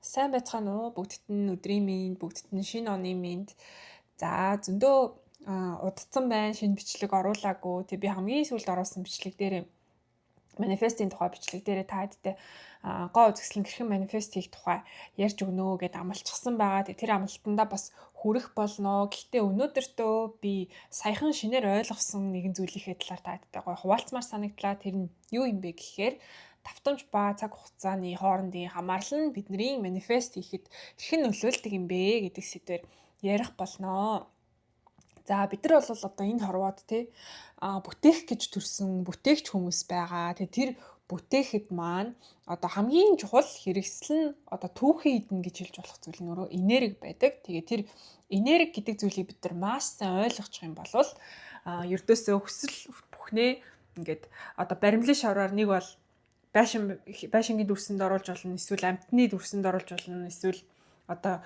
Сайн байцгаана уу? Бүгдд нь өдрийн мэнд, бүгдд нь шинэ оны мэнд. За зөндөө удцсан байна. Шинэ бичлэг оруулаагүй. Тэг би хамгийн сүүлд оруулсан бичлэг дээр манифестийн тухай бичлэг дээр та хэдтэй гоо үзэсгэлэн гэрхэн манифест хийх тухай ярьж өгнө гэдээ амлалцсан байгаа. Тэг тэр амлалтандаа бас хүрэх болно. Гэхдээ өнөөдөртөө би саяхан шинээр ойлгосон нэгэн зүйлийнхээ талаар та хэдтэй гой хуваалцмаар санагдлаа. Тэр нь юу юм бэ гэхээр давтамж ба цаг хугацааны хоорондын хамаарлал нь бидний манифест хийхэд хэрхэн нөлөөлдөг юм бэ гэдэг сэдвээр ярих болно. За бид нар бол одоо энэ хорвоод бүтээх гэж төрсөн бүтээгч хүмүүс байгаа. Тэр бүтээхэд маань одоо хамгийн чухал хэрэгсэл нь одоо түүхэн идэнэ гэж хэлж болох зүйл нь өөрөө энерги байдаг. Тэгээ тэр энерги гэдэг зүйлийг бид нар маш сайн ойлгочих юм бол ердөөсөө хүсэл бүхнээ ингээд одоо баримлын шавраар нэг бол байшингийн дүрсэнд оруулж болно, эсвэл амьтны дүрсэнд оруулж болно, эсвэл одоо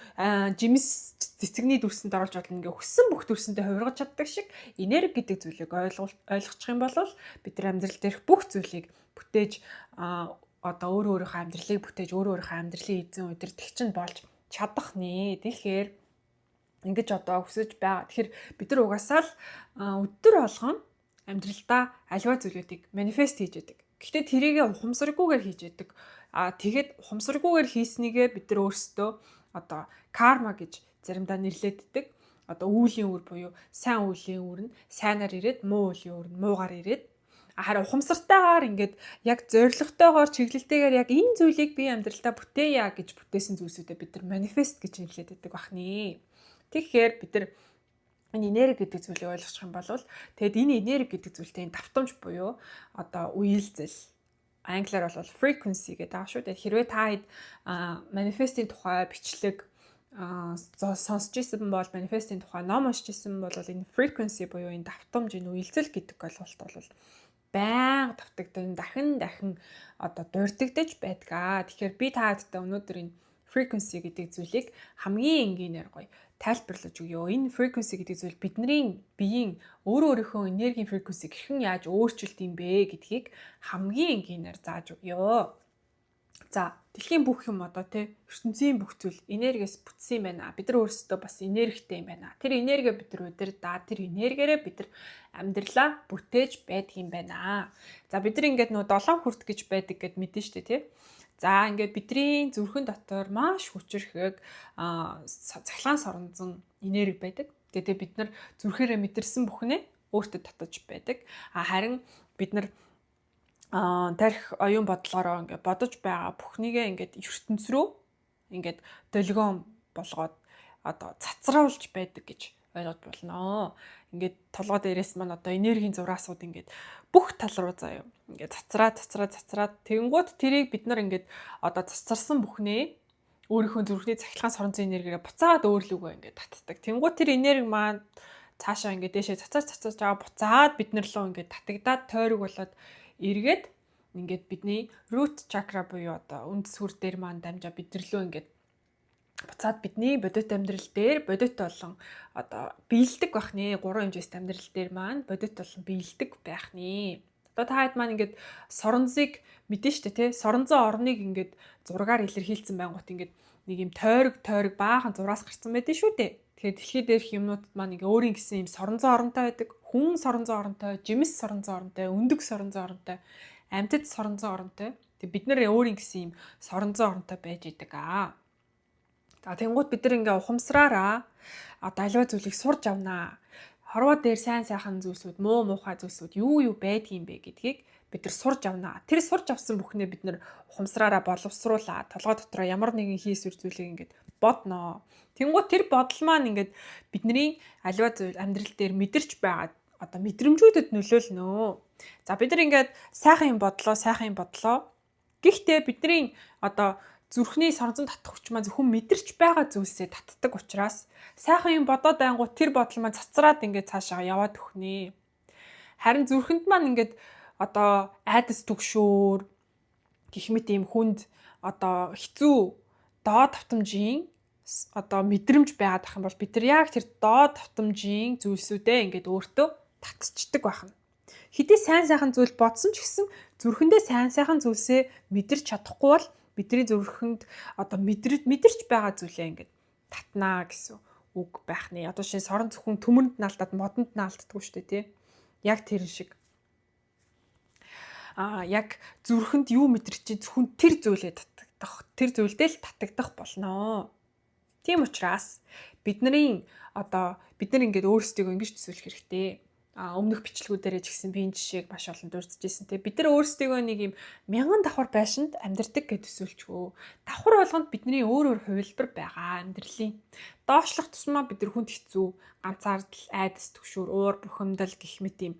жимс цэцэгний дүрсэнд оруулж болно. Ингээ хүссэн бүх дүрсэндээ хувиргаж чаддаг шиг энерги гэдэг зүйлийг ойлгочих юм бол бид нар амьдрал дээрх бүх зүйлийг бүтээж одоо өөрийнхөө амьдралыг бүтээж өөрийнхөө амьдралын эзэн удирдах чинь болж чадах нэ. Тэгэхээр ингэж одоо хүсэж байгаа. Тэгэхээр бид нар угаасаа л өдөр болгон амьдралдаа аливаа зүйлүүдийг манифест хийж яадаг. Гэхдээ тэрийг ухамсаргүйгээр хийж яадаг. Тэгэхэд ухамсаргүйгээр хийснийгээ бид нар өөрсдөө одоо карма гэж заримдаа нэрлэдэг. Одоо үүлийн үр буюу сайн үүлийн үр нь сайнаар ирээд, муу үүлийн үр нь муугаар ирээд. Харин ухамсартайгаар ингээд яг зоригтойгоор чиглэлтэйгээр яг энэ зүйлийг би амьдралдаа бүтээе гэж бүтээсэн зүйлсүүдээ бид нар манифест гэж нэрлэдэг бахны. Тэгэхээр бид нар энэ энерги гэдэг зүйлийг ойлгох юм бол тэгэд энэ энерги гэдэг зүйлтэй давтамж буюу одоо үйлдэл англиар бол frequency гэдэг аа шүү. Тэгээд хэрвээ та хэд манифестийн тухай бичлэг сонсч ирсэн бол манифестийн тухай ном уншиж ирсэн бол энэ frequency буюу энэ давтамж энэ үйлдэл гэдэг ойлголт бол байнга давтагдсан дахин одоо дурддагдж байдаг. Тэгэхээр би та хэдтэй өнөөдөр энэ frequency гэдэг зүйлийг хамгийн энгийнээр гоё тайлбарлаж өгье. Энэ frequency гэдэг зүйл бидний биеийн өөрийнхөө энергийн frequency хэрхэн яаж өөрчилд юм бэ гэдгийг хамгийн энгийнээр зааж өгье. За дэлхийн бүх юм одоо ертөнцийн бүх зүйл энергиэс бүтсэн юм байна. Бид нар өөрсдөө бас энергитэй юм байна. Тэр энерги бид нар удирдаа, тэр энергиэрээ бид нар амьдралаа бүтээж байдаг юм байна. За бид нар ингээд 7 хүрт гэж байдаг гэд мэдэн штэ тий. За ингээд бидний зүрхэн дотор маш хүчрхэг цахилгаан соронзон энерги байдаг. Тэгээд бид нар зүрхээрээ мэдэрсэн бүхнээ өөртөө татаж байдаг. Харин бид нар тарих оюун бодлороо ингээд бодож байгаа бүхнийгээ ингээд ертөнц рүү ингээд долгион болгоод одоо цацруулж байдаг гэж ойлгож болно. Ингээд толгой дээрээс маань одоо энергийн зураасууд ингээд бүх тал руу заяа ингээд цацраад тэгэнгүүт тэрийг бид нар ингээд одоо цацарсан бүхнээ өөрийнхөө зүрхний цахилгаан соронзон энергигээ буцаад өөрлөгөө ингээд татдаг. Тэгэнгүүт тэр энерги маань цаашаа ингээд дээшээ цацаж байгаа буцаад бид нар руу ингээд татагдаад тойрог болоод эргээд ингээд бидний root chakra буюу одоо үнд сүр дээр маань дамжаа бид нар руу ингээд буцаад бидний бодит амьдрал дээр бодит болон одоо биелдэг байх нэ. 3 хэмжээст амьдрал дээр маань бодит болон биелдэг байх нэ. Одоо та хэд маань ингээд соронзыг мэдэн штэ тий. Соронзон орныг ингээд зургаар илэрхийлсэн байнгут ингээд нэг юм тойрог баахан зураас гарсан байдэн шүү дээ. Тэгэхээр дэлхий дээрх юмнуудад маань ингээ өөрийн гэсэн юм соронзон оронтой байдаг. Хүн соронзон оронтой, жимс соронзон оронтой, өндөг соронзон оронтой, амьтад соронзон оронтой. Тэг бид нэр өөрийн гэсэн юм соронзон оронтой байж идэг аа. За тэнгуут бид нар ингээ ухамсараараа одоо аливаа зүйлийг сурж авнаа. Хорвоо дээр сайн сайхан зүйлсүүд, муу муухай зүйлсүүд юу байдгийм бэ гэдгийг бид нар сурж авнаа. Тэр сурж авсан бүхнээ бид нар ухамсараараа боловсруулаад толгой дотроо ямар нэгэн хийсвэр зүйлийг ингээд бодноо. Тэнгуут тэр бодол маань ингээд бидний аливаа зүйл амьдрал дээр мэдэрч байгаа одоо мэдрэмжүүдэд нөлөөлнө. За бид нар ингээд сайхан юм бодлоо. Гэхдээ бидний одоо зүрхний соронзон татах хүч маань зөвхөн мэдэрч байгаа зүйлсээ татдаг учраас сайхан юм бодоод байнгут тэр бодол маань цацраад ингээд цаашаа яваад өгнө. Харин зүрхэнд маань ингээд одоо айдас түгшүүр гэх мэт юм хүнд одоо хэцүү доод давтамжийн одоо мэдрэмж байгаад ах юм бол бид нар яг тэр доод давтамжийн зүйлсүүдээ ингээд өөртөө татчихдаг байна. Хэдий сайн сайхан зүйл бодсон ч гэсэн зүрхэндээ сайн сайхан зүйлсээ мэдэрч чадахгүй бол Бидний зүрхэнд одоо мэдэрч байгаа зүйлээ ингээд татнаа гэсэн үг байх нэ. Одоо шинэ сорон зөвхөн төмөрөнд наалдаад модонд наалддаггүй шүү дээ, тий. Яг тэр шиг. Яг зүрхэнд юу мэдэрч чинь зөвхөн тэр зүйлээ татагдах, тэр зүйлдээ л татагдах болно. Тийм учраас бид нар ингээд өөрсдийгөө ингэж төсөөлөх хэрэгтэй. Өмнөх бичлэгүүдээр ч гэсэн би энэ жишээг маш олон дурдчихсэн те. Бид нар өөрсдийгөө нэг юм 1000 давхар байшинд амьдардаг гэж төсөөлчихөө. Давхар болгонд бидний өөр хувилбар байгаа амьдралын. Доошлох тусмаа бид нар хүнд хэцүү, ганцаардал, айдас түгшүүр, уур бухимдал гэх мэт юм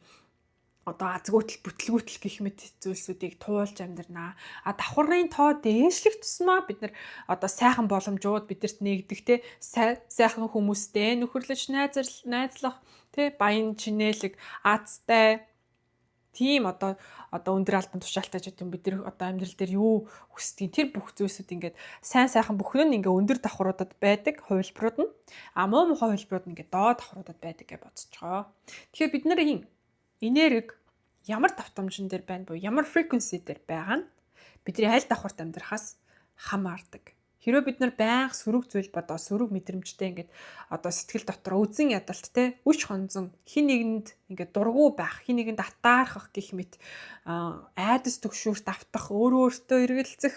одоо азгуутал, бүтлгүүтэл гэх мэт зүйлсүүдийг туулж амьдрнаа. Давхарын тоо дээшлэх тусмаа бид нар одоо сайхан боломжууд бидэрт нэгдэх те, сайхан хүмүүстэй нөхөрлөж найзлах те, баян чинэлэг, азтай тийм одоо өндөр албан тушаалтай ч гэдэм бид нар одоо амьдрал дээр юу хүсдэг тэр бүх зүйлсүүд ингээд сайхан бүхэн нь ингээд өндөр давхруудад байдаг хувилбарууд нь муу хувилбарууд нь ингээд доод давхруудад байдаг гэж бодцоогоо. Тэгэхээр бид нарын энерги ямар давтамжин дээр байна буюу ямар frequency дээр байгаа нь бидний аль давхарт амьдрахаас хамаардаг. Хэрвээ бид нар байнга сөрөг зүйл бодоо сөрөг мэдрэмжтэй ингээд одоо сэтгэл дотор үзэн ядалт те үш хонзон хин нэгэнд ингээд дургу байх, хин нэгэнд атаархах гэх мэт айдас төгшүүрт автах, өөртөө эргэлзэх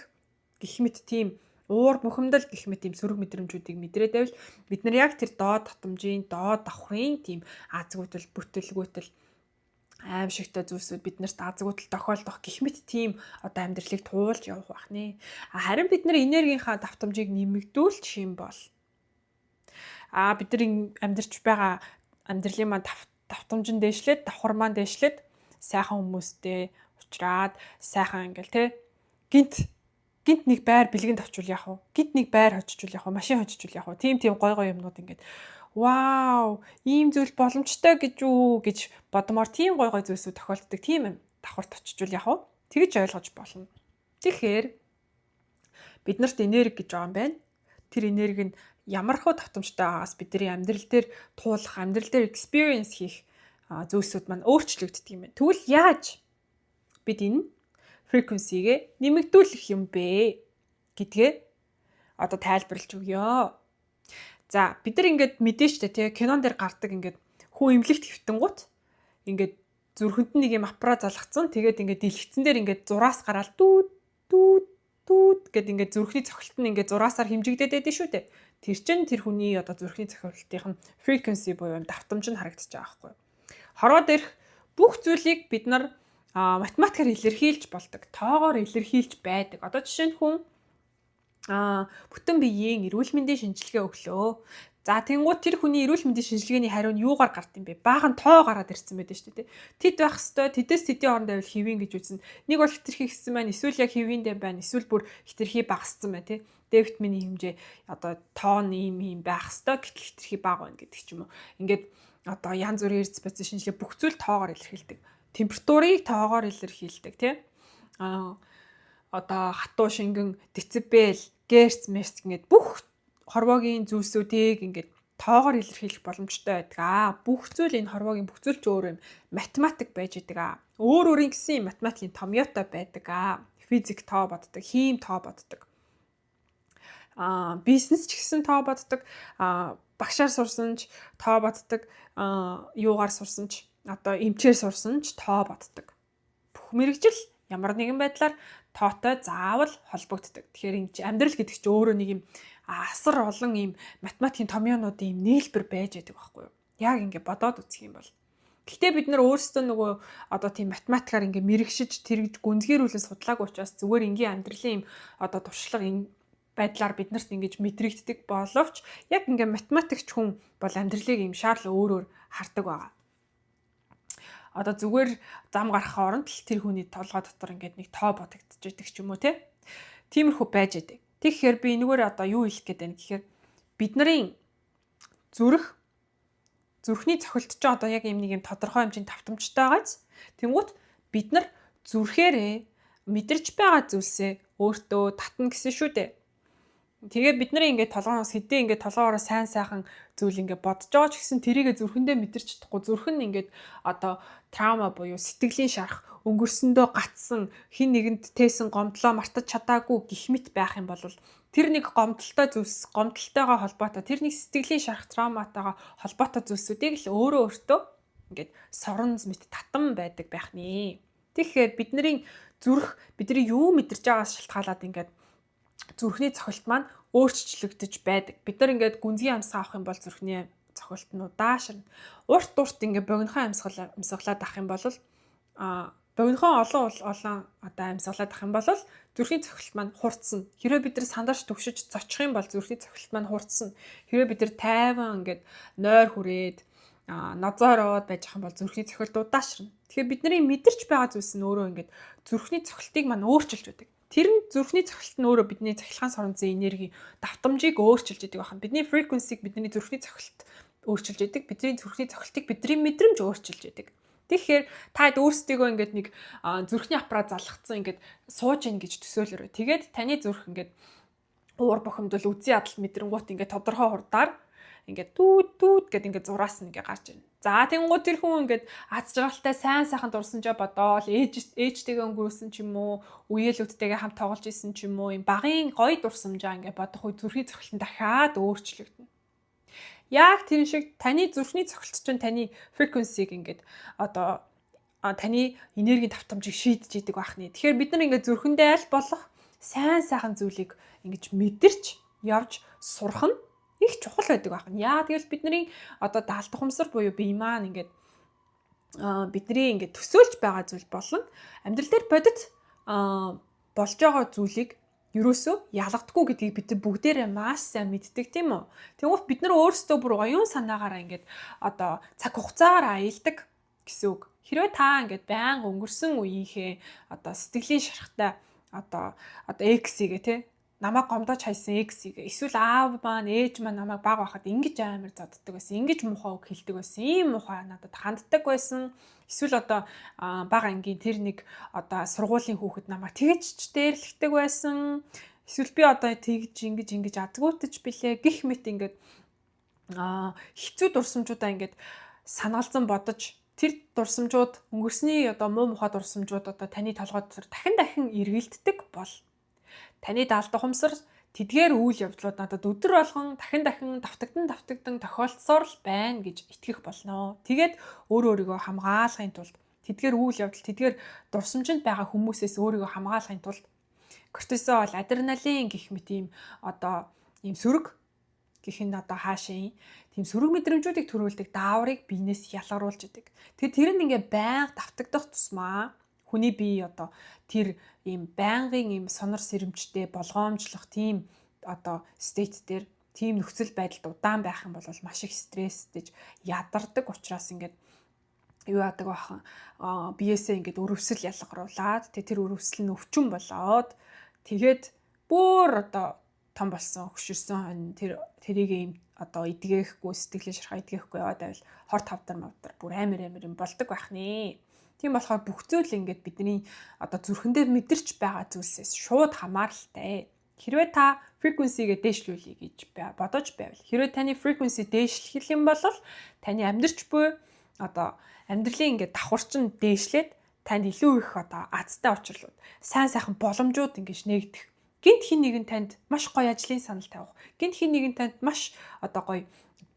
гэх мэт тийм уур бухимдал гэх мэт тийм сөрөг мэдрэмжүүдийг мэдрээд байвал бид нар яг тэр доод татамжийн доод давхрын тийм азгүйтэл бүтэлгүйтэл аимшигтай зүйлсүүд биднэрт азгүйтэл тохиолдох гэх мэт тийм одоо амьдралыг туулж явах байх нэ. Харин бид нар энергийнхаа давтамжийг нэмэгдүүлж юм бол бид нар амьдарч байгаа амьдралын маань давтамжин дээшлээд, давхар маань дээшлээд сайхан хүмүүстэй уулзраад сайхан ингээл те гинт нэг байр бэлгэнд авчвал яах вэ? Гинт нэг байр хочжвал яах вэ? Машин хочжвал яах вэ? Тийм гой юмнууд ингээд вау, ийм зүйл боломжтой гэж бодмоор тийм гой зүйлсүүд тохиолддог. Тийм давхарт очижвал яах вэ? Тэгж ойлгож болно. Тэгэхээр биднэрт энерги гэж байгаа юм байна. Тэр энерги нь ямархуу давтамжтай байгаас бидний амьдрал дээр туулах, амьдрал дээр experience хийх зүйлсүүд маань өөрчлөгддөг юм байна. Тэгвэл яаж бид энэ frequency-гээ нэмэгдүүлэх юм бэ гэдгээ одоо тайлбарлаж өгье. За бид нар ингээд мэдэн штэ тий кинон дээр гардаг ингээд хүн имлэгт хөвтөнгут ингээд зүрхэнд нэг юм аппарат залгацсан тэгээд ингээд дэлгэцэн дээр ингээд зураас гараад дүүд гэд ингээд зүрхний цохилт нь ингээд зураасаар хэмжигдээд байдэн шүү дээ. Тэр чинь тэр хүний одоо зүрхний цохилтын frequency буюу давтамж нь харагдаж байгаа байхгүй. Хорвоо дээрх бүх зүйлийг бид нар математикаар илэрхийлж болдог. Тоогоор илэрхийлж байдаг. Одоо жишээ нь хүн бүтэн биеийн эрүүл мэндийн шинжилгээ өглөө. За тэнгуут тэр хүний эрүүл мэндийн шинжилгээний хариу нь юугаар гард юм бэ? Баахан тоо гараад ирсэн байдаг шүү дээ. Тэд байх хэвээр тэдэс тэдийн хооронд байвал хэвийн гэж үзнэ. Нэг бол хитрхи ихсэн байна. Эсвэл яг хэвиндээ байна. Эсвэл бүр хитрхи багассан байна тий. Д витамины хэмжээ одоо тоо ийм байх хэвээр гэтэл хитрхи бага байна гэдэг ч юм уу. Ингээд одоо янз бүрийн эрдэс бодис шинжилгээ бүх зүйл тоогоор илэрхийлдэг. Температурыг тоогоор илэрхийлдэг тий. Одоо хатуу шингэн децибел, герц, мерц ингээд бүх хорвоогийн зүйлсүүдийг ингээд тоогоор илэрхийлэх боломжтой байдаг. Бүх зүйл энэ хорвоогийн бүх зүйл ч өөр юм математик байж байдаг. Өөр гэсэн математикийн томьёотой байдаг. Физик тоо боддог, хим тоо боддог. Бизнес ч гэсэн тоо боддог. Багшаар сурсан ч тоо боддог. Юугаар сурсан ч одоо эмчээр сурсан ч тоо боддог. Бүх мэргэжил ямар нэгэн байдлаар тоотой заавал холбогддог. Тэгэхээр амьдрал гэдэг чинь өөрөө нэг юм асар олон юм математикийн томьёонуудын юм нийлбэр байж байдаг байхгүй юу? Яг ингэ бодоод үзэх юм бол. Гэхдээ бид нар өөрсдөө нөгөө одоо тийм математикаар ингэ мэрэгшиж тэргэж гүнзгийрүүлэн судлаагүй учраас зүгээр энгийн амьдралын юм одоо туршлага энэ байдлаар биднэрт ингэж мэдрэгддэг боловч яг ингэ математикч хүн бол амьдралыг юм шаарл өөрөөр хардаг байгаа. Одоо зүгээр зам гарах оронд л тэр хүний толгой дотор ингээд нэг тоо бодогдчихэдэг ч юм уу те. Тиймэрхүү байж байдаг. Тэгэхээр би энэгээр одоо юу хэлэх гээд байна гэхээр бид нарын зүрхний цохилт ч одоо яг юм нэг юм тодорхой хэмжээний давтамжтай байгааз. Тэнгуут бид нар зүрхээрээ мэдэрч байгаа зүйлсээ өөртөө татна гэсэн шүү дээ. Тэгээ бид нарын ингээд толгоноос хэдий ингээд толгоороо сайн сайхан зүйл ингээд бодож байгаа ч гэсэн тэрийгэ зүрхэндээ мэдэрч чадахгүй. Зүрх нь ингээд одоо траума буюу сэтгэлийн шарах, өнгөрсөндөө гацсан, хин нэгэнд тээсэн гомдлоо мартаж чадаагүй гэх мэт байх юм бол тэр нэг гомдолтой зүйлс, гомдолтойгоо холбоотой, тэр нэг сэтгэлийн шарах трауматайгаа холбоотой зүйлсүүдийг л өөртөө ингээд соронз мэт татан байдаг байх нэ. Тэгэхээр бидний зүрх бидний юу мэдэрч байгаас шалтгаалаад ингээд зүрхний цохилт маань өөрчлөгдөж байдаг. Бид нар ингээд гүнзгий амьсгаа авах юм бол зүрхний цохилт нь удаашрна. Урт ингээд богинохон амьсгалаад авах юм бол богинохон олон одоо амьсгалаад авах юм бол зүрхний цохилт маань хурцна. Хэрвээ бид нар сандарч төвшөж зочих юм бол зүрхний цохилт маань хурцна. Хэрвээ бид нар тайван ингээд нойр хүрээд нозоороод байж ах юм бол зүрхний цохилт удаашрна. Тэгэхээр бидний мэдэрч байгаа зүйлс нь өөрөө ингээд зүрхний цохилтыг маань өөрчилж байдаг. Тэр нь зүрхний цохилт нь өөрөө бидний цахилгаан соронзын энерги давтамжийг өөрчилж идэг байна. Бидний frequency-г бидний зүрхний цохилт өөрчилж идэг. Бидний зүрхний цохилтыг бидний мэдрэмж өөрчилж идэг. Тэгэхээр та өөрсдийгөө ингээд нэг зүрхний аппарат залгацсан ингээд сууж ийн гэж төсөөлөөрэй. Тэгээд таны зүрх ингээд уур бухимдал үзий ядалт мэдрэнгуут ингээд тодорхой хурдаар ингээд дүүд гэд ингээд зураас нь ингээд гарч ирнэ. За тэнгуут тэр хүн ингээд аз жаргалтай сайн сайхан дурсан жоо бодоол ээжтэйгээ өнгөрүүлсэн ч юм уу, үеэлүүдтэйгээ хамт тоглож исэн ч юм уу, юм багын гоё дурсамжаа ингээд бодох үе зүрхний цохилт нь дахиад өөрчлөгдөнө. Яг тэр шиг таны зүрхний цохилт чинь таны frequency-г ингээд одоо таны энергийн давтамжийг шийдэж идэг байна. Тэгэхээр бид нар ингээд зүрхэндээ аль болох сайн сайхан зүйлийг ингэж мэдэрч явж сурах нь их чухал байдаг байна. Яа тэгэл бидний одоо даалт ухамсар буюу бие маань ингээд бидний ингээд төсөөлж байгаа зүйл болно. Амьдрал дээр бодит болж байгаа зүйлийг ерөөсөө ялгадаггүй гэдгийг бид бүгдээрээ маш сайн мэддэг тийм үү. Тэгвэл бид нар өөрсдөө бүр оюун санаагаараа ингээд одоо цаг хугацаагаар аялдаг гэсэн үг. Хэрвээ та ингээд байнга өнгөрсөн үеийнхээ одоо сэтгэлийн шарахтай одоо X-ийг тий намайг гомдож хайсан X-ийг эсвэл аав маань ээж маань намайг баг байхад ингэж амар заддаг байсан, ингэж муухай үг хэлдэг байсан, ийм муухай надад ханддаг байсан. Эсвэл одоо бага ангийн тэр нэг одоо сургуулийн хүүхэд намайг тэгж дээрлэгдэг байсан. Эсвэл би одоо тэгж ингэж азгуутаж билээ гэх мэт ингээд хэцүү дурсамжуудаа ингээд санаалзан бодож тэр дурсамжууд өнгөрсний одоо муу мухай дурсамжууд одоо таны толгойд дахин эргэлддэг бол таны даалт ухамсар тэдгээр үйл явдлууд надад өдөр болгон дахин давтагдан тохиолдсоор л байна гэж итгэх болно. Тэгээд өөрийгөө хамгаалахын тулд тэдгээр үйл явдал тэдгээр дурсамжинд байгаа хүмүүсээс өөрийгөө хамгаалахын тулд кортизол, адреналин гэх мэт ийм одоо ийм сөрөг гэх нь одоо хаашаа тийм сөрөг мэдрэмжүүдийг төрүүлдэг дааврыг биенээс ялгаруулж идэг. Тэгээд тэр нь ингээ байнга давтагдах тусмаа хүний бие одоо тэр ийм байнгын ийм сонор сэрэмжтэй болгоомжлох тийм одоо стейт дээр тийм нөхцөл байдалд удаан байх юм бол маш их стресстэж ядардаг учраас ингээд юу яадаг бахан биесээ ингээд өрөвсөл ялгаруулад тэр өрөвсөл нь өвчин болоод тэгээд бүр одоо том болсон хөшөрсөн тэрийг ийм одоо эдгээхгүй сэтгэлийн шархаа эдгээхгүй яваад байвал хор тавдар мавдар бүр амар юм болдог байх нэ. Тийм болохоор бүх зүйл ингээд бидний одоо зүрхэндээ мэдэрч байгаа зүйлсээс шууд хамааралтай. Хэрвээ та frequency-гээ дээшлүүлье гэж бодож байвал хэрвээ таны frequency дээшлэх юм бол таны амьдрч буй одоо амьдралын ингээд давхарчин дээшлээд танд илүү их одоо азтай учрлууд сайн сайхан боломжууд ингэж нээгдэх. Гэнт хин нэгэн танд маш гоё ажлын санал тавих. Гэнт хин нэгэн танд маш одоо гоё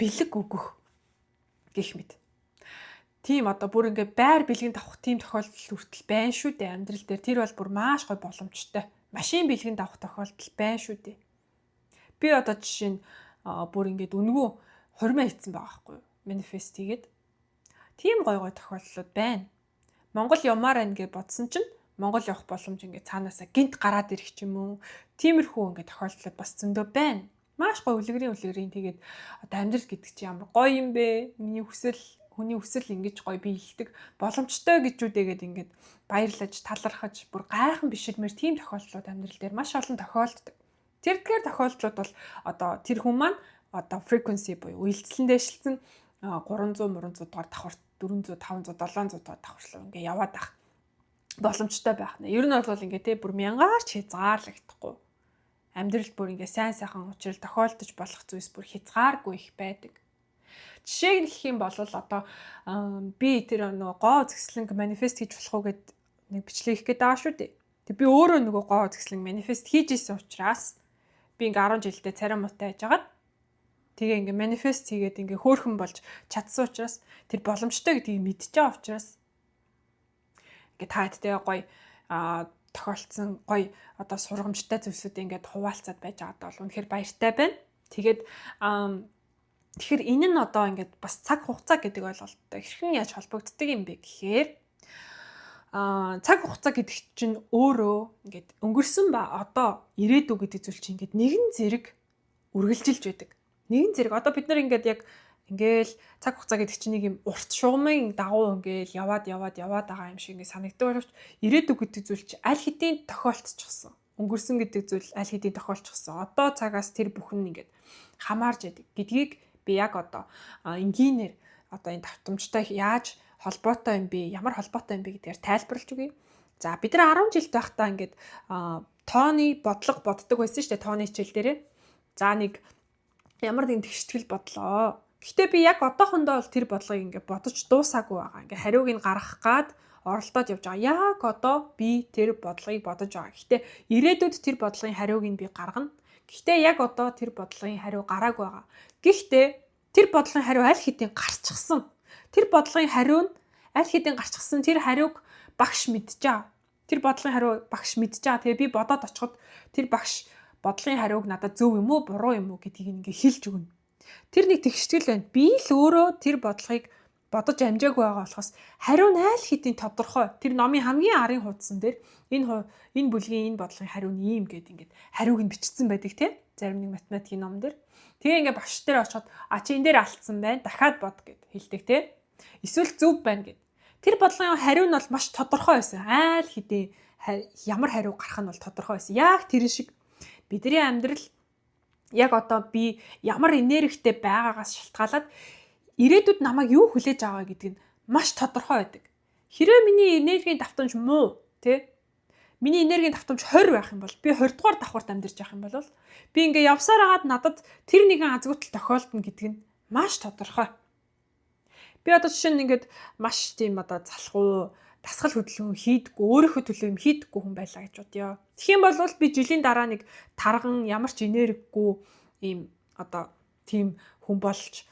бэлэг өгөх гэх мэт. Тийм одоо бүр ингээ байр бэлгэнд авах тийм тохиолдол хүртэл байна шүү дээ амьдрал дээр. Тэр бол бүр маш гоё боломжтой. Машин бэлгэнд авах тохиолдол байна шүү дээ. Би одоо жишээ нь бүр ингээд үнгүү хурмаа хийцэн байгаа байхгүй юу? Манифест хийгээд. Тийм гоё тохиолдлууд байна. Монгол явмаар байна гэж бодсон чинь Монгол явах боломж ингээ цаанаасаа гинт гараад ирэх ч юм уу. Тиймэрхүү ингээ тохиолдлууд бас зөндөө байна. Маш гоё үлгэрийн тэгээд одоо амьдрал гэдэг чинь ямар гоё юм бэ? Хүний хүсэл ингэж гоё биелдэг боломжтой гэжүүдэгээд ингээд баярлаж талархаж бүр гайхан биширмээр тийм тохиолдлууд амьдрал дээр маш олон тохиолддог. Тэрдгээр тохиолдлууд бол одоо тэр хүн маань одоо frequency буюу үйлдэлэн дэвшилсэн 300 дугаар давхар 400 500 700 дугаар давхарлуу ингээд яваад ах боломжтой байх нэ. Ер нь бол ингээд те бүр мянгаарч хязгаарлагдахгүй амьдралд бүр ингээ сайн сайхан учрал тохиолдож болох зүйлс бүр хязгааргүй их байдаг. Жишээг нь хэлэх юм бол одоо би тэр нөгөө гоо згслэнг манифест хийж болох уу гэд нэг бичлэг хийх гээд байгаа шүү дээ. Тэг би өөрөө нөгөө гоо згслэнг манифест хийж исэн учраас би ингээ 10 жилдээ царай муутай байжгаад тэгээ ингээ манифест хийгээд ингээ хөөрхөн болж чадсан учраас тэр боломжтой гэдгийг мэдчихэж байгаа учраас ингээ таадтай гоё тохиолдсон гоё одоо сургамжтай зүйлсүүд ингээд хуваалцаад байж байгаадаа бол үнэхээр баяртай байна. Тэгээд тэгэхээр энэ нь одоо ингээд бас цаг хугацаа гэдэг ойлголттой хэрхэн яаж холбогддог юм бэ гэхээр цаг хугацаа гэдэг чинь өөрөө ингээд өнгөрсөн ба одоо ирээдүй гэдэг зүйл чинь ингээд нэгэн зэрэг үргэлжилж байдаг. Нэгэн зэрэг одоо бид нар ингээд яг ингээл цаг хугацаа гэдэг чинь нэг юм урт шугамын дагуу ингээл яваад байгаа юм шиг ингээд санагддаг боловч ирээдүй гэдэг зүйл чинь аль хэдийн тохиолдчихсон. Өнгөрсөн гэдэг зүйл аль хэдийн тохиолдчихсон. Одоо цагаас тэр бүхэн ингээд хамаарж яадаг гэдгийг би яг одоо энгийнээр одоо энэ давтамжтай яаж холбоотой юм бэ? Ямар холбоотой юм бэ гэдгээр тайлбарлаж өгье. За бид нар 10 жил байхдаа ингээд тооны бодлого боддог байсан шүү дээ тооны хичээл дээрээ. За нэг ямар нэгэн тэгштгэл бодлоо. Гэхдээ би яг одоохондоо бол тэр бодлогыг ингээд бодож дуусаагүй байгаа. Ингээд хариуг нь гаргах гад оролдоод явж байгаа. Яг одоо би тэр бодлогыг бодож байгаа. Гэхдээ ирээдүйд тэр бодлогын хариуг нь би гаргана. Гэхдээ яг одоо тэр бодлогын хариу гараагүй байгаа. Гэхдээ тэр бодлогын хариу аль хэдийн гарчихсан. Тэр бодлогын хариу нь аль хэдийн гарчихсан. Тэр хариуг багш мэдчихэе. Тэр бодлогын хариу багш мэдчихэе. Тэгээ би бодоод очиход тэр багш бодлогын хариуг надад зөв юм уу, буруу юм уу гэдгийг ингээ хэлж өгнө. Тэр нэг тэгштгэл байна. Би л өөрөө тэр бодлогыг бодож амжаагүй байгаа болохоос хариу нь аль хэдийн тодорхой. Тэр номын хамгийн арын хуудсан дээр энэ бүлгийн энэ бодлогын хариу нь ийм гэдэг ингээд хариуг нь бичсэн байдаг тийм. Зарим нэг математикийн ном дээр. Тэгээ ингээ багш дээр очиход чи энэ дээр алдсан байна. Дахиад бод гэд хэлдэг тийм. Эсвэл зөв байна гэд. Тэр бодлогын хариу нь бол маш тодорхой байсан. Аль хэдийн ямар хариу гарах нь бол тодорхой байсан. Яг тэр шиг бидний амьдрал яг одоо би ямар энергитэй байгаагаас шалтгаалаад ирээдүйд намайг юу хүлээж аваа гэдэг нь маш тодорхой байдаг. Хэрвээ миний энергийн давтамж муу тий миний энергийн давтамж 20 байх юм бол би 20 дугаар давхарт амьдарч явах юм бол би ингээ явсаар агаад надад тэр нэгэн азгуутал тохиолдно гэдэг нь маш тодорхой. Би одоо жишээ нь ингээд маш тийм одоо залхуу дасгал хөдөлгөөн хийдэггүй өөрийнхөө төлөө юм хийдэггүй хүн байлаа гэж бодъё. Тэгэх юм бол би жилийн дараа нэг тарган ямар ч энергигүй ийм одоо тийм хүн болж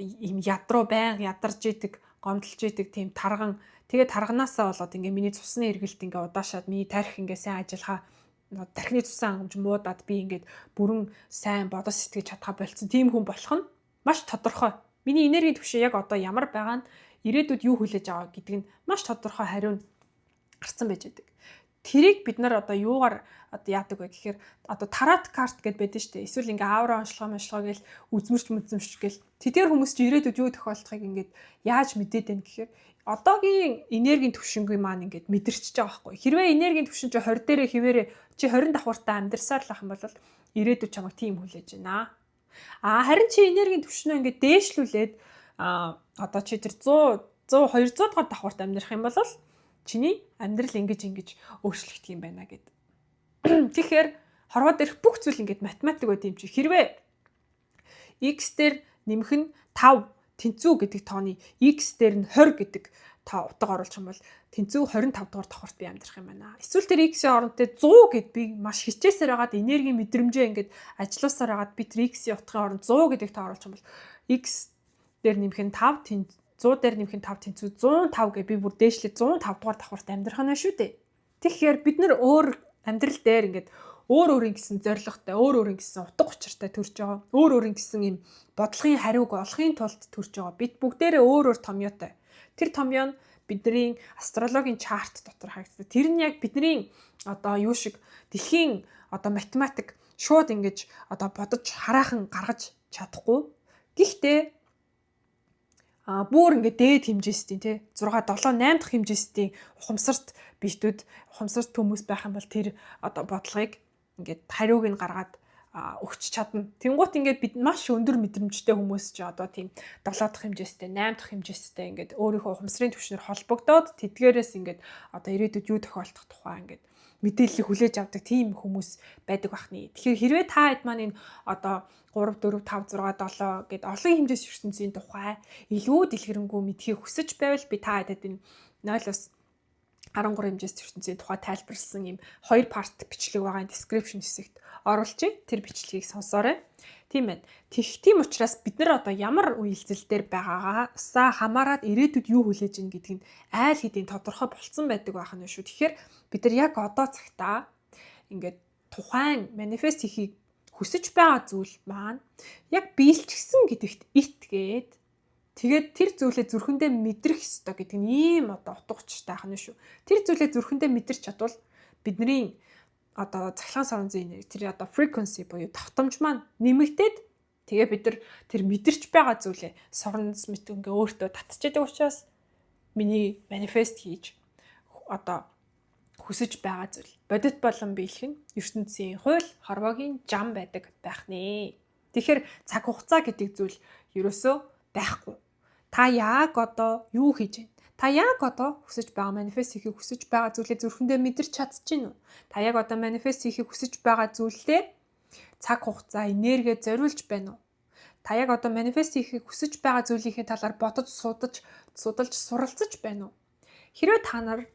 ийм ядруу байнга ядарч идэг, гомдолж идэг тийм тарган тэгээ тарганаасаа болоод ингээ миний цусны эргэлт ингээ удаашаад миний тарих ингээ сайн ажиллахаа тархины цусан хэмж муудаад би ингээд бүрэн сайн бодож сэтгэж чадхаа болцсон тийм хүн болох нь маш тодорхой. Миний энергийн түвшин яг одоо ямар байгаа нь ирээдүйд юу хүлээж аваа гэдэг нь маш тодорхой хариу нь гарсан байж байдаг. Тэрийг бид нар одоо юугаар одоо яадаг вэ гэхээр одоо тарот карт гэдээ байдаг шүү дээ. Эсвэл ингээ аавра онцлогоо гээл үзмэрч гээл тэдгээр хүмүүс чи ирээдүйд юу тохиолдохыг ингээд яаж мэдээд байна гэхээр одоогийн энергийн түвшингүй маань ингээд мэдэрчж байгаа байхгүй. Хэрвээ энергийн түвшин чи 20 дээрээ хിവэрэ чи 20 давхуртаа амьдсаар л ах юм бол ирээдүйд чамайг тийм хүлээж байна. Харин чи энергийн түвшинөө ингээд дээшлүүлээд одоо чи тэр 100 200 дугаар давхарт амьдрах юм бол чиний амьдрал ингэж өөрчлөгдөх юм байна гэд. Тэгэхээр хорвоо дээрх бүх зүйл ингээд математик байт юм чи хэрвээ x дээр нэмэх нь 5 тэнцүү гэдэг тооны x дээр нь 20 гэдэг та утга оруулах юм бол тэнцүү 25 дугаар давхарт би амьдрах юм байна. Эсвэл тэр x-ийн орондоо 100 гэд би маш хичээсээр хагаад энергийн мэдрэмжээ ингээд ажилласаар хагаад би тэр x-ийн утгын оронд 100 гэдэг та оруулах юм бол x дээр нэмэх нь 5 100 дээр нэмэх нь 5 тэнцүү 105 гэ би бүр дээшлээ 105 дугаар давхарт амьдрах нь шүү дээ. Тэгэхээр бид нар өөр амьдрал дээр ингээд өөр ингэсэн зоригтой, өөр ингэсэн утга учиртай төрж байгаа. Өөр ингэсэн юм бодлогын хариуг олохын тулд төрж байгаа. Бид бүгдээрээ өөр томьёотой. Тэр томьёо нь бидний астрологийн чарт дотор харагддаг. Тэр нь яг бидний одоо юу шиг дэлхийн одоо математик шууд ингэж одоо бодож хараахан гаргаж чадахгүй. Гэхдээ бүр ингээд дээд хэмжээстийн тий 6 7 8 дахь хэмжээстийн ухамсарт биетүүд ухамсарт хүмүүс байх юм бол тэр одоо бодлогыг ингээд хариуг нь гаргаад өгч чадна. Тэнгуут ингээд бид маш өндөр мэдрэмжтэй хүмүүс ч одоо тийм 7 дахь хэмжээстэй 8 дахь хэмжээстэй ингээд өөрийнхөө ухамсарын түвшнэр холбогдоод тэдгээрээс ингээд одоо ирээдүйд юу тохиолдох тухай ингээд мэдээллийг хүлээж авдаг тийм хүмүүс байдаг бахны. Тэгэхээр хэрвээ та хэд маань энэ одоо 3 4 5 6 7 гэд олон хэмжээс ертөнцийн тухай илүү дэлгэрэнгүй мэдхийг хүсэж байвал би та хэдэд энэ 0-13 хэмжээс ертөнцийн тухай тайлбарласан юм 2 part бичлэг байгаа description хэсэгт оруулчих. Тэр бичлэгийг сонсоорой. Тийм байна. Тийм учраас бид нар одоо ямар үйлдэл дээр байгаагаасаа хамаарат ирээдүйд юу хүлээж ийн гэдгийг айл хэдийн тодорхой болцсон байдаг байх нь шүү. Тэгэхээр бид нар яг одоо цагтаа ингээд тухайн манифест хийхийг хүсэж байгаа зүйл маань яг биелчихсэн гэдэгт итгээд тэгээд тэр зүйлээ зүрхэндээ мэдрэх ёстой гэдэг нь ийм одоо утга учиртай байх нь шүү. Тэр зүйлээ зүрхэндээ мэдэрч чадвал бидний одоо цахилгаан сорон зүйн тэр одоо frequency буюу давтамж маань нэмэгдээд тэгээ бид нар тэр мэдэрч байгаа зүйлээ сорнос мэт ингээ өөртөө татчихдаг учраас миний манифест хийж одоо хүсэж байгаа зүйл бодит болон биелэх нь ертөнцийн хууль хорвоогийн зам байдаг байх нэ. Тэгэхээр цаг хугацаа гэдэг зүйл ерөөсөө байхгүй. Та яг одоо юу хийж байна? Та яг одоо хүсэж байгаа манифест хийхийг хүсэж байгаа зүйлээ зүрхэндээ мэдэрч чадчихэв үү? Та яг одоо манифест хийхийг хүсэж байгаа зүйлдээ цаг хугацаа, энерги зориулж байна уу? Та яг одоо манифест хийхийг хүсэж байгаа зүйлийнхээ талаар бодож, судалж, суралцаж байна уу? Хэрвээ та нар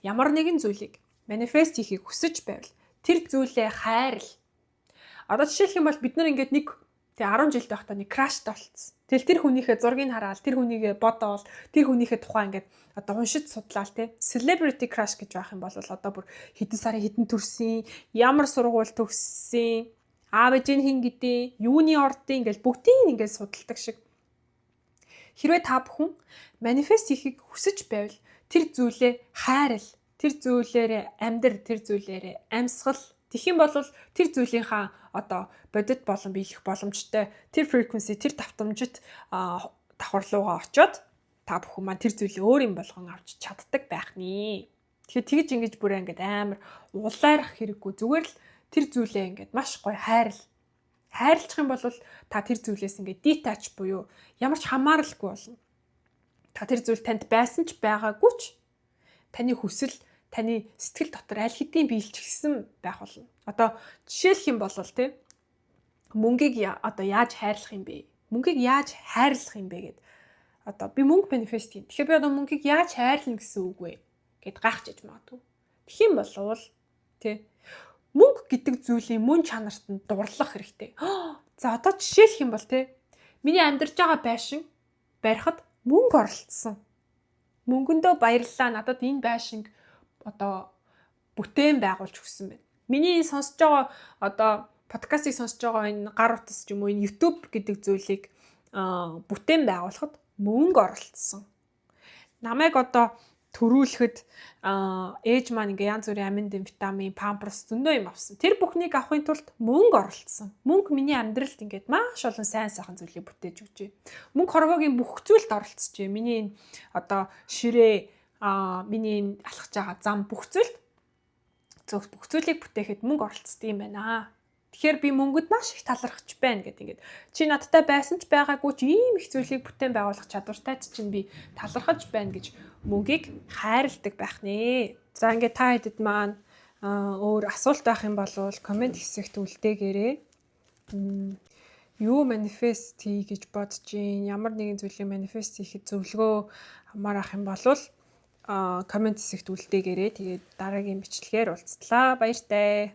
ямар нэгэн зүйлийг манифест хийхийг хүсэж байвал тэр зүйлээ хайрл. Одоо жишээлх юм бол бид нар ингээд нэг 10 жил байхдаа нэг краштай болцсон. Тэгэл тэр хүнийхээ зургийг хараад, тэр хүнийгээ бодоол, тэр хүнийхээ тухай ингээд одоо уншиж судлаал те. Celebrity crush гэж байх юм бол одоо бүр хэдэн сарын хэдэн төрсөн, ямар сургууль төгссөн, аав ээж нь хин гэдэг, юуны ордын ингээд бүгдийг ингээд судалдаг шиг. Хэрвээ та бүхэн манифест хийхийг хүсэж байвал тэр зүйлээ хайрл, тэр зүйлээрээ амьдр, тэр зүйлээрээ амьсгал. Тэгэх юм бол тэр зүйлийнхаа одоо бодит болон биелэх боломжтой тэр frequency, тэр давтамжит давхарлуугаа очоод та бүхэн маань тэр зүйлээ өөр юм болгон авч чаддаг байх нэ. Тэгэхээр тэгж ингэж бүрээ ингээд амар улайрах хэрэггүй. Зүгээр л тэр зүйлээ ингээд маш гоё хайрл. Хайрлах юм бол та тэр зүйлээс ингээд detach буюу ямар ч хамааралгүй болно. Та тэр зүйл танд байсан ч байгаагүй ч таны хүсэл, таны сэтгэл дотор аль хэдийн биелчихсэн байх болно. Одоо жишээлх юм бол тий мөнгийг одоо яаж хайрлах юм бэ? Мөнгийг яаж хайрлах юм бэ гэд одоо би мөнгө манифест хийн. Тэгэхээр би одоо мөнгийг яаж хайрлах гэсэн үг вэ гэд гайхаж магадгүй. Тэгэх юм болвол тий мөнгө гэдэг зүйлийн мөн чанарт нь дурлах хэрэгтэй. За одоо жишээлх юм бол тий миний амьдарч байгаа байшин барихад мөнгө оролцсон. Мөнгөндөө баярлалаа. Надад энэ байшинг одоо бүтээн байгуулж өгсөн байна. Миний сонсож байгаа одоо подкастыг сонсож байгаа энэ гар утас ч юм уу энэ YouTube гэдэг зүйлийг бүтээн байгуулахад мөнгө оролцсон. Намайг одоо төрүүлэхэд ээж маань ингээ янз бүрийн амин витамин, памперс зөндөө юм авсан. Тэр бүхнийг авахын тулд мөнгө оролцсон. Мөнгө миний амьдралд ингээд маш олон сайн сайхан зүйлийг бүтээж өгчээ. Мөнгө хорвоогийн бүх зүйлд оролцжээ. Миний энэ одоо ширээ, миний энэ алхаж байгаа зам бүх зүйлийг бүтээхэд мөнгө оролцдог юм байна. Тэгэхээр би мөнгөд маш их талархаж байна гэдэг ингээд. Чи надтай байсан ч байгаагүй ч ийм их зүйлийг бүтээн байгуулах чадвартай чинь би талархаж байна гэж мөнгийг хайрладаг байх нэ. За ингээд та хэдэд маань өөр асуулт байх юм бол комент хэсэгт үлдээгээрэй. Юу манифест хий гэж бодож гин, ямар нэгэн зүйлийг манифест хийхэд зөвлөгөө хамаар ах юм бол комент хэсэгт үлдээгээрэй. Тэгээд дараагийн бичлэгээр уулзтлаа. Баяртай.